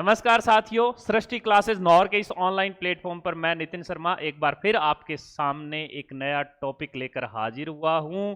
नमस्कार साथियों, सृष्टि क्लासेस नौर के इस ऑनलाइन प्लेटफॉर्म पर मैं नितिन शर्मा एक बार फिर आपके सामने एक नया टॉपिक लेकर हाजिर हुआ हूं।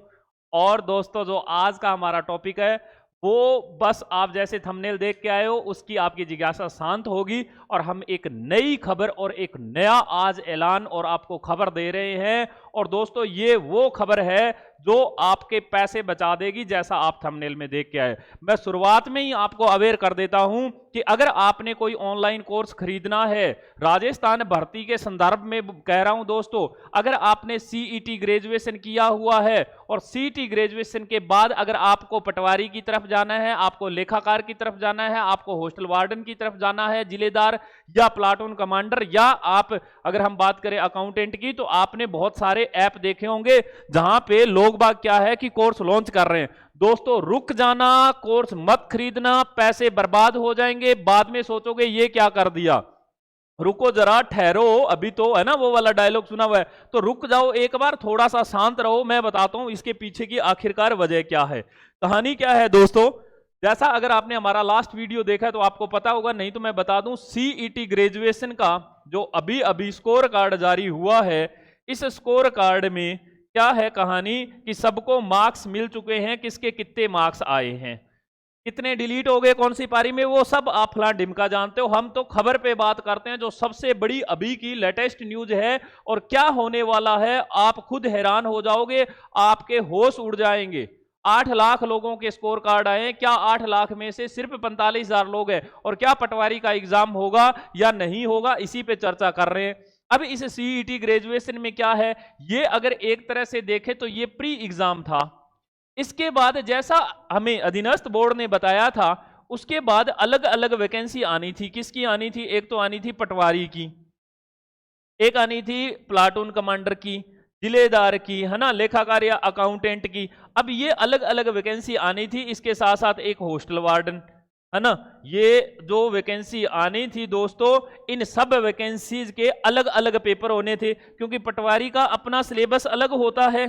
और दोस्तों, जो आज का हमारा टॉपिक है वो बस आप जैसे थंबनेल देख के आए हो उसकी आपकी जिज्ञासा शांत होगी और हम एक नई खबर और एक नया आज ऐलान और आपको खबर दे रहे हैं। और दोस्तों, ये वो खबर है जो आपके पैसे बचा देगी, जैसा आप थंबनेल में देख के आए। मैं शुरुआत में ही आपको अवेयर कर देता हूं कि अगर आपने कोई ऑनलाइन कोर्स खरीदना है, राजस्थान भर्ती के संदर्भ में कह रहा हूं दोस्तों, अगर आपने सीईटी ग्रेजुएशन किया हुआ है और सीईटी ग्रेजुएशन के बाद अगर आपको पटवारी की तरफ जाना है, आपको लेखाकार की तरफ जाना है, आपको हॉस्टल वार्डन की तरफ जाना है, जिलेदार या प्लाटून कमांडर, या आप अगर हम बात करें अकाउंटेंट की, तो आपने बहुत सारे ऐप देखे होंगे जहां पे लोग बाग क्या है कि कोर्स लॉन्च कर रहे हैं। दोस्तों, रुक जाना, कोर्स मत खरीदना, पैसे बर्बाद हो जाएंगे। बाद में सोचोगे ये क्या कर दिया। रुको जरा, ठहरो, अभी तो है ना वो वाला डायलॉग सुना हुआ है, तो रुक जाओ एक बार, थोड़ा सा शांत रहो। मैं बताता हूं इसके पीछे की आखिरकार वजह क्या है, कहानी क्या है। दोस्तों, जैसा अगर आपने हमारा लास्ट वीडियो देखा तो आपको पता होगा, नहीं तो मैं बता दूं, सीईटी ग्रेजुएशन का जो अभी अभी स्कोर कार्ड जारी हुआ है, इस स्कोर कार्ड में क्या है कहानी कि सबको मार्क्स मिल चुके हैं, किसके कितने मार्क्स आए हैं, कितने डिलीट हो गए कौन सी पारी में, वो सब आप फला डिमका जानते हो। हम तो खबर पे बात करते हैं जो सबसे बड़ी अभी की लेटेस्ट न्यूज है, और क्या होने वाला है आप खुद हैरान हो जाओगे, आपके होश उड़ जाएंगे। 8 लाख लोगों के स्कोर कार्ड आए, क्या 8 लाख में से सिर्फ 45,000 लोग हैं, और क्या पटवारी का एग्जाम होगा या नहीं होगा, इसी पे चर्चा कर रहे हैं। अब इस सीईटी ग्रेजुएशन में क्या है, ये अगर एक तरह से देखें तो ये प्री एग्जाम था। इसके बाद जैसा हमें अधीनस्थ बोर्ड ने बताया था, उसके बाद अलग अलग वैकेंसी आनी थी। किसकी आनी थी? एक तो आनी थी पटवारी की, एक आनी थी प्लाटून कमांडर की, जिलेदार की, है ना, लेखाकार या अकाउंटेंट की। अब ये अलग अलग वैकेंसी आनी थी। इसके साथ साथ एक हॉस्टल वार्डन, है ना, ये जो वैकेंसी आनी थी दोस्तों, इन सब वैकेंसीज के अलग अलग पेपर होने थे, क्योंकि पटवारी का अपना सिलेबस अलग होता है।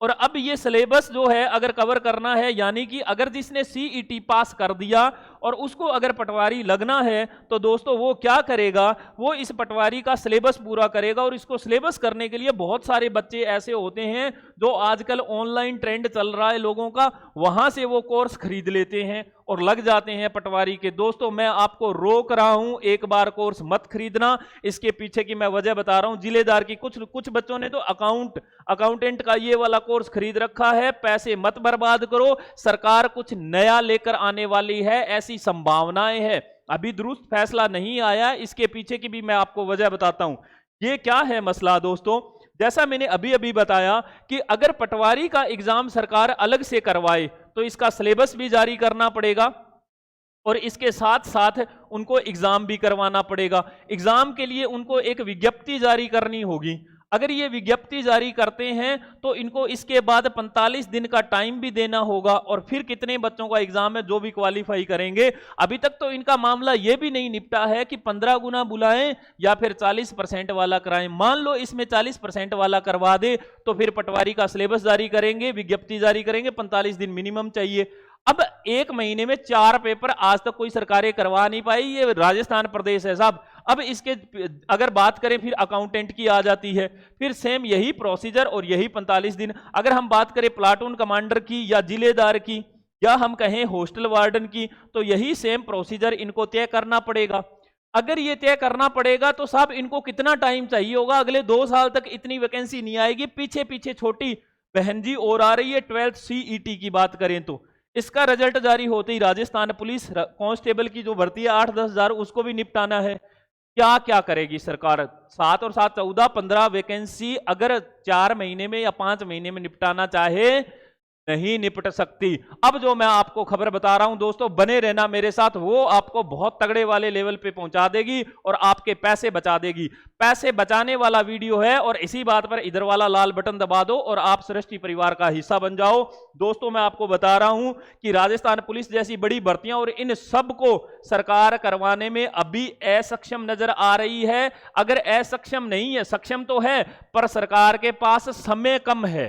और अब ये सिलेबस जो है अगर कवर करना है, यानी कि अगर जिसने सीईटी पास कर दिया और उसको अगर पटवारी लगना है, तो दोस्तों वो क्या करेगा, वो इस पटवारी का सिलेबस पूरा करेगा। और इसको सिलेबस करने के लिए बहुत सारे बच्चे ऐसे होते हैं जो आजकल ऑनलाइन ट्रेंड चल रहा है लोगों का, वहां से वो कोर्स खरीद लेते हैं और लग जाते हैं पटवारी के। दोस्तों, मैं आपको रोक रहा हूं, एक बार कोर्स मत खरीदना। इसके पीछे की मैं वजह बता रहा हूं। जिलेदार की कुछ बच्चों ने तो अकाउंटेंट का ये वाला कोर्स खरीद रखा है। पैसे मत बर्बाद करो, सरकार कुछ नया लेकर आने वाली है, ऐसी संभावनाएं है। अभी दुरुस्त फैसला नहीं आया, इसके पीछे की भी मैं आपको वजह बताता हूं। ये क्या है मसला दोस्तों, जैसा मैंने अभी अभी बताया कि अगर पटवारी का एग्जाम सरकार अलग से करवाए तो इसका सिलेबस भी जारी करना पड़ेगा, और इसके साथ साथ उनको एग्जाम भी करवाना पड़ेगा। एग्जाम के लिए उनको एक विज्ञप्ति जारी करनी होगी। अगर ये विज्ञप्ति जारी करते हैं तो इनको इसके बाद 45 दिन का टाइम भी देना होगा, और फिर कितने बच्चों का एग्जाम है जो भी क्वालिफाई करेंगे। अभी तक तो इनका मामला ये भी नहीं निपटा है कि 15 गुना बुलाएं या फिर 40% वाला कराएं। मान लो इसमें 40% वाला करवा दे तो फिर पटवारी का सिलेबस जारी करेंगे, विज्ञप्ति जारी करेंगे, 45 दिन मिनिमम चाहिए। अब 1 महीने में 4 पेपर आज तक कोई सरकारें करवा नहीं पाई, ये राजस्थान प्रदेश है साहब। अब इसके अगर बात करें फिर अकाउंटेंट की आ जाती है, फिर सेम यही प्रोसीजर और यही 45 दिन। अगर हम बात करें प्लाटून कमांडर की या जिलेदार की या हम कहें हॉस्टल वार्डन की, तो यही सेम प्रोसीजर इनको तय करना पड़ेगा। अगर ये तय करना पड़ेगा तो साहब इनको कितना टाइम चाहिए होगा, अगले 2 साल तक इतनी वैकेंसी नहीं आएगी। पीछे पीछे छोटी बहन जी और आ रही है, 12th सीईटी की बात करें तो इसका रिजल्ट जारी होते ही राजस्थान पुलिस कांस्टेबल की जो भर्ती है 8-10 हजार, उसको भी निपटाना है। क्या क्या करेगी सरकार? 7 और 7 14 15 वैकेंसी अगर 4 महीने में या 5 महीने में निपटाना चाहे, नहीं निपट सकती। अब जो मैं आपको खबर बता रहा हूं दोस्तों, बने रहना मेरे साथ, वो आपको बहुत तगड़े वाले लेवल पे पहुंचा देगी और आपके पैसे बचा देगी। पैसे बचाने वाला वीडियो है, और इसी बात पर इधर वाला लाल बटन दबा दो और आप सृष्टि परिवार का हिस्सा बन जाओ। दोस्तों, मैं आपको बता रहा हूं कि राजस्थान पुलिस जैसी बड़ी भर्तियां और इन सब को सरकार करवाने में अभी असक्षम नजर आ रही है। अगर असक्षम नहीं है, सक्षम तो है, पर सरकार के पास समय कम है।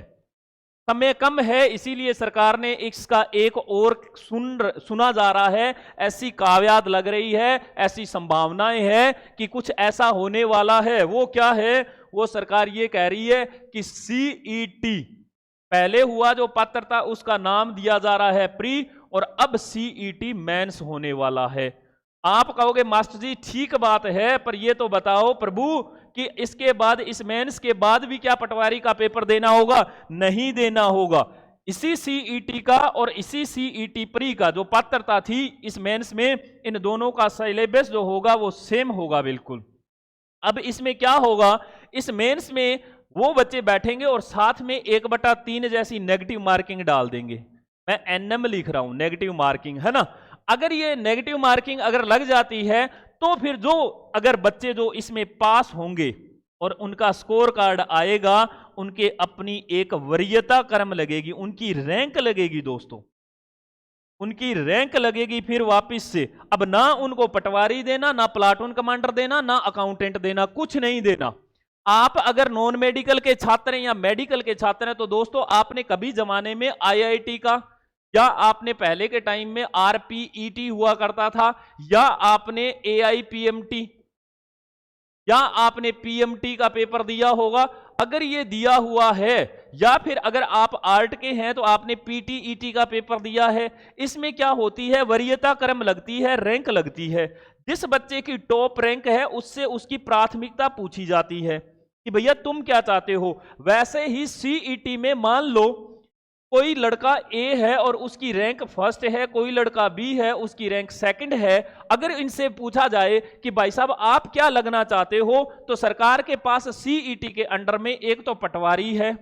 समय कम है, इसीलिए सरकार ने इसका एक और सुना जा रहा है, ऐसी काव्यात लग रही है, ऐसी संभावनाएं हैं कि कुछ ऐसा होने वाला है। वो क्या है? वो सरकार ये कह रही है कि सीईटी पहले हुआ जो पात्रता उसका नाम दिया जा रहा है प्री, और अब सीईटी मेंस होने वाला है। आप कहोगे मास्टर जी ठीक बात है, पर ये तो बताओ प्रभु कि इसके बाद, इस मेंस के बाद भी क्या पटवारी का पेपर देना होगा? नहीं देना होगा। इसी सीईटी का और इसी सीईटी प्री का जो पात्रता थी इस मेंस में, इन दोनों का सिलेबस जो होगा वो सेम होगा बिल्कुल। अब इसमें क्या होगा? इस मेंस में वो बच्चे बैठेंगे और साथ में 1/3 जैसी नेगेटिव मार्किंग डाल देंगे। मैं एनएम लिख रहा हूं, नेगेटिव मार्किंग, है ना। अगर ये नेगेटिव मार्किंग अगर लग जाती है तो फिर जो अगर बच्चे जो इसमें पास होंगे और उनका स्कोर कार्ड आएगा, उनके अपनी एक वरीयता क्रम लगेगी, उनकी रैंक लगेगी दोस्तों, उनकी रैंक लगेगी फिर वापस से। अब ना उनको पटवारी देना, ना प्लाटून कमांडर देना, ना अकाउंटेंट देना, कुछ नहीं देना। आप अगर नॉन मेडिकल के छात्र हैं या मेडिकल के छात्र हैं तो दोस्तों आपने कभी जमाने में आईआईटी का, या आपने पहले के टाइम में आरपीईटी हुआ करता था, या आपने एआईपीएमटी या आपने पीएमटी का पेपर दिया होगा। अगर ये दिया हुआ है, या फिर अगर आप आर्ट के हैं तो आपने पीटीईटी का पेपर दिया है, इसमें क्या होती है? वरीयता क्रम लगती है, रैंक लगती है। जिस बच्चे की टॉप रैंक है उससे उसकी प्राथमिकता पूछी जाती है कि भैया तुम क्या चाहते हो। वैसे ही सीईटी में मान लो कोई लड़का ए है और उसकी रैंक फर्स्ट है, कोई लड़का बी है उसकी रैंक सेकंड है। अगर इनसे पूछा जाए कि भाई साहब आप क्या लगना चाहते हो, तो सरकार के पास सीईटी के अंडर में एक तो पटवारी है,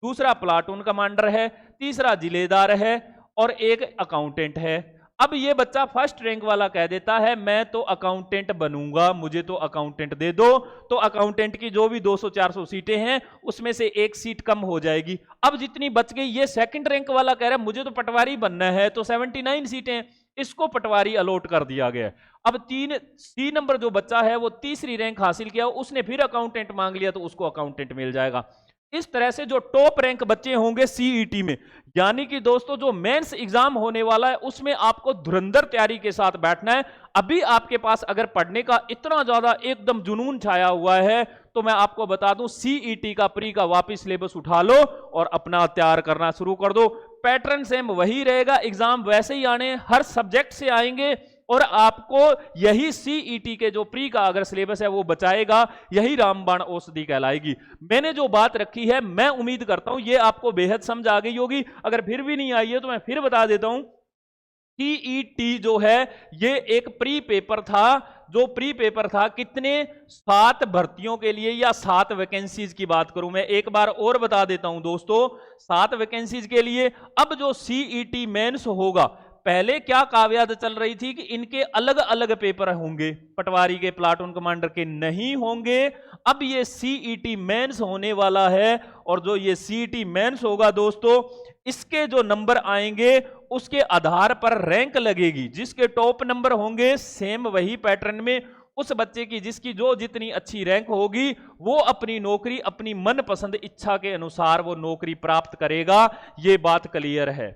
दूसरा प्लाटून कमांडर है, तीसरा जिलेदार है और एक अकाउंटेंट है। अब ये बच्चा फर्स्ट रैंक वाला कह देता है मैं तो अकाउंटेंट बनूंगा, मुझे तो अकाउंटेंट दे दो, तो अकाउंटेंट की जो भी 200-400 सीटें हैं उसमें से एक सीट कम हो जाएगी। अब जितनी बच गई, ये सेकंड रैंक वाला कह रहा है मुझे तो पटवारी बनना है, तो 79 सीटें इसको पटवारी अलॉट कर दिया गया। अब 3 सी नंबर जो बच्चा है वो तीसरी रैंक हासिल किया, उसने फिर अकाउंटेंट मांग लिया तो उसको अकाउंटेंट मिल जाएगा। इस तरह से जो टॉप रैंक बच्चे होंगे सीईटी में, यानी कि दोस्तों जो मेंस एग्जाम होने वाला है उसमें आपको धुरंधर तैयारी के साथ बैठना है। अभी आपके पास अगर पढ़ने का इतना ज्यादा एकदम जुनून छाया हुआ है तो मैं आपको बता दूं सीईटी का प्री का वापस सिलेबस उठा लो और अपना तैयार करना शुरू कर दो। पैटर्न सेम वही रहेगा, एग्जाम वैसे ही आने, हर सब्जेक्ट से आएंगे और आपको यही सीईटी के जो प्री का अगर सिलेबस है वो बचाएगा, यही रामबाण औषधि कहलाएगी। मैंने जो बात रखी है मैं उम्मीद करता हूं ये आपको बेहद समझ आ गई होगी। अगर फिर भी नहीं आई है तो मैं फिर बता देता हूं, सीईटी जो है ये एक प्री पेपर था, जो प्री पेपर था कितने 7 भर्तियों के लिए या 7 वैकेंसीज की बात करूं मैं एक बार और बता देता हूं दोस्तों, 7 वैकेंसीज के लिए। अब जो सीईटी मेंस होगा, पहले क्या काव्यात चल रही थी कि इनके अलग अलग पेपर होंगे, पटवारी के प्लाटून कमांडर के नहीं होंगे। अब ये सीईटी मेंस होने वाला है और जो ये सीईटी मेंस होगा दोस्तों, इसके जो नंबर आएंगे उसके आधार पर रैंक लगेगी। जिसके टॉप नंबर होंगे सेम वही पैटर्न में उस बच्चे की जिसकी जो जितनी अच्छी रैंक होगी वो अपनी नौकरी अपनी मनपसंद इच्छा के अनुसार वो नौकरी प्राप्त करेगा। ये बात क्लियर है।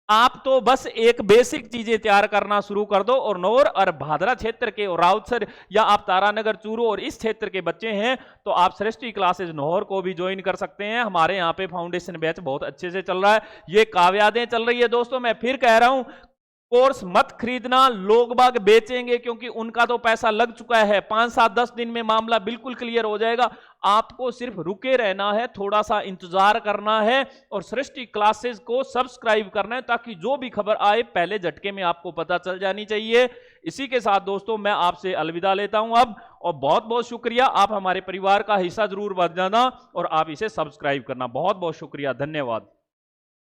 आप तो बस एक बेसिक चीजें तैयार करना शुरू कर दो और नौर और भादरा क्षेत्र के और राउतसर या आप तारानगर चूरू और इस क्षेत्र के बच्चे हैं तो आप सृष्टि क्लासेज नौर को भी ज्वाइन कर सकते हैं। हमारे यहाँ पे फाउंडेशन बैच बहुत अच्छे से चल रहा है, ये काव्यादें चल रही है दोस्तों। मैं फिर कह रहा हूं कोर्स मत खरीदना, लोग बाग बेचेंगे क्योंकि उनका तो पैसा लग चुका है। 5-7-10 दिन में मामला बिल्कुल क्लियर हो जाएगा। आपको सिर्फ रुके रहना है, थोड़ा सा इंतजार करना है और सृष्टि क्लासेस को सब्सक्राइब करना है ताकि जो भी खबर आए पहले झटके में आपको पता चल जानी चाहिए। इसी के साथ दोस्तों मैं आपसे अलविदा लेता हूं अब, और बहुत बहुत शुक्रिया। आप हमारे परिवार का हिस्सा जरूर बन जाना और आप इसे सब्सक्राइब करना। बहुत बहुत शुक्रिया, धन्यवाद।